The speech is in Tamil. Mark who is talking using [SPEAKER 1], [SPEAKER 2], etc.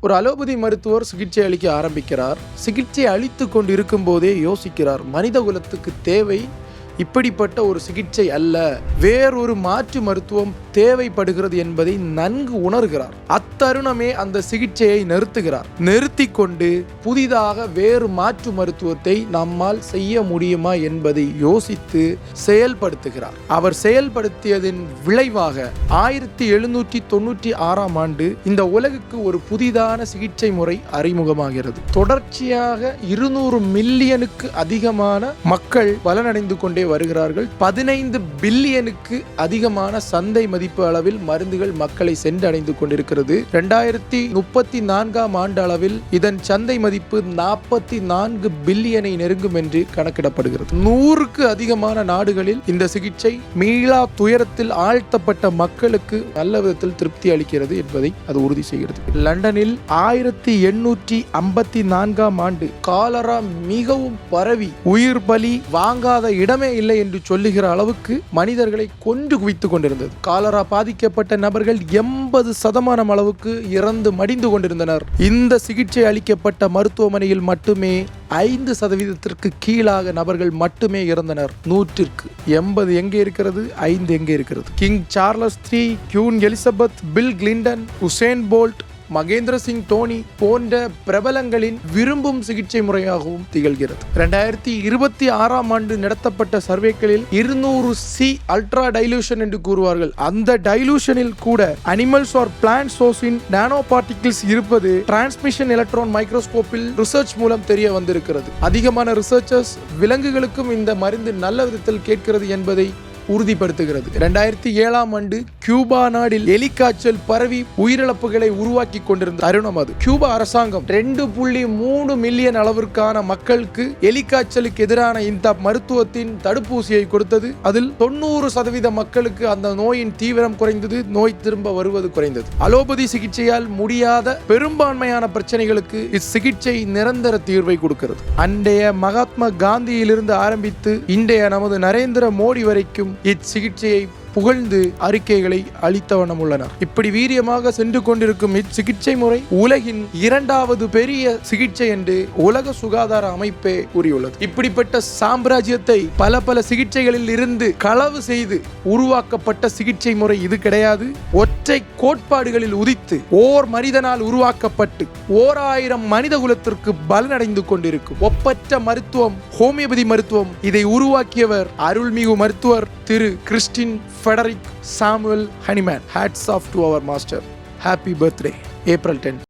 [SPEAKER 1] ஒரு அலோபதி மருத்துவர் சிகிச்சை அளிக்க ஆரம்பிக்கிறார். சிகிச்சை அளித்து கொண்டு இருக்கும் போதே யோசிக்கிறார், மனித குலத்துக்கு தேவை இப்படிப்பட்ட ஒரு சிகிச்சை அல்ல, வேறொரு மாற்று மருத்துவம் தேவைப்படுகிறது என்பதை நன்கு உணர்கிறார். அத்தருணமே அந்த சிகிச்சையை நிறுத்தி கொண்டு புதிதாக வேறு மாற்று மருத்துவத்தை நம்மால் செய்ய முடியுமா என்பதை யோசித்து செயல்படுத்துகிறார். அவர் செயல்படுத்தியதின் விளைவாக 1796ஆம் ஆண்டு இந்த உலகுக்கு ஒரு புதிதான சிகிச்சை முறை அறிமுகமாகிறது. தொடர்ச்சியாக 200 மில்லியனுக்கு அதிகமான மக்கள் பலனடைந்து கொண்டே வருகிறார்கள். 15 பில்லியனுக்கு அதிகமான சந்தை மதிப்பு அளவில் மருந்துகள் மக்களை சென்றடைந்து கொண்டிருக்கிறது. 2034ஆம் ஆண்டு அளவில் இதன் சந்தை மதிப்பு 44 பில்லியனை நெருங்கும் என்று கணக்கிடப்படுகிறது. 100க்கு அதிகமான நாடுகளில் இந்த சிகிச்சை மீளா துயரத்தில் ஆழ்த்தப்பட்ட மக்களுக்கு நல்ல விதத்தில் திருப்தி அளிக்கிறது என்பதை அது உறுதி செய்கிறது. லண்டனில் 1854ஆம் ஆண்டு காலரா மிகவும் பரவி உயிர் பலி வாங்காத இடமே இல்லை என்று சொல்லுகிற அளவுக்கு மனிதர்களை கொன்று குவித்துக் கொண்டிருந்தது. காலரா பாதிக்கப்பட்ட நபர்கள் 80% அளவுக்கு இறந்து மடிந்து கொண்டிருந்தனர். இந்த சிகிச்சை அளிக்கப்பட்ட மருத்துவமனையில் மட்டுமே 5% கீழாக நபர்கள் மட்டுமே இறந்தனர். 100க்கு 80 எங்கே இருக்கிறது, 5 எங்கே இருக்கிறது? King Charles III, Queen Elizabeth, Bill Clinton, Usain Bolt, Mahendra Singh Dhoni போன்ற பிரபலங்களின் விரும்பும் சிகிச்சை முறையாகவும் திகழ்கிறது. 2026ஆம் ஆண்டு நடத்தப்பட்ட சர்வேக்களில் 200C அல்ட்ரா டைலூஷன் என்று கூறுவார்கள். அந்த டைலூஷனில் கூட அனிமல்ஸ் ஆர் பிளான்ட் சோர்ஸின் நானோ பார்ட்டிகிள்ஸ் இருப்பது டிரான்ஸ்மிஷன் எலக்ட்ரான் மைக்ரோஸ்கோப்பில் ரிசர்ச் மூலம் தெரிய வந்திருக்கிறது. அதிகமான ரிசர்ச்சர்ஸ் விலங்குகளுக்கும் இந்த மருந்து நல்ல விதத்தில் கேட்கிறது என்பதை உறுதிப்படுத்துகிறது. 2007ஆம் ஆண்டு கியூபா நாடில் எலிக்காய்ச்சல் பரவி உயிரிழப்புகளை உருவாக்கி கொண்டிருந்த தருணம் அது. கியூபா அரசாங்கம் 2.3 மில்லியன் அளவிற்கான மக்களுக்கு எலிக்காய்ச்சலுக்கு எதிரான இந்த மருத்துவத்தின் தடுப்பூசியை கொடுத்தது. அதில் 90% மக்களுக்கு அந்த நோயின் தீவிரம் குறைந்தது, நோய் திரும்ப வருவது குறைந்தது. அலோபதி சிகிச்சையால் முடியாத பெரும்பான்மையான பிரச்சனைகளுக்கு இச்சிகிச்சை நிரந்தர தீர்வை கொடுக்கிறது. அன்றைய மகாத்மா காந்தியிலிருந்து ஆரம்பித்து இன்றைய நமது நரேந்திர மோடி வரைக்கும் இச்சிகிச்சையை புகழ்ந்து அறிக்கைகளை அளித்த வண்ணம் உள்ளனர். இப்படி வீரியமாக சென்று கொண்டிருக்கும் இச்சிகிச்சை முறை உலகின் 2வது பெரிய சிகிச்சை என்று உலக சுகாதார அமைப்பே கூறியுள்ளது. இப்படிப்பட்ட சாம்ராஜ்யத்தை பல சிகிச்சைகளில் இருந்து களவு செய்து உருவாக்கப்பட்ட சிகிச்சை முறை இது கிடையாது. ஒற்றை கோட்பாடுகளில் உதித்து ஓர் மனிதனால் உருவாக்கப்பட்டு 1000 மனித குலத்திற்கு பலனடைந்து கொண்டிருக்கும் ஒப்பற்ற மருத்துவம் ஹோமியோபதி மருத்துவம். இதை உருவாக்கியவர் அருள்மிகு மருத்துவர் திரு Christian Frederick Samuel Hahnemann. Hats off to our master. Happy birthday, April 10th.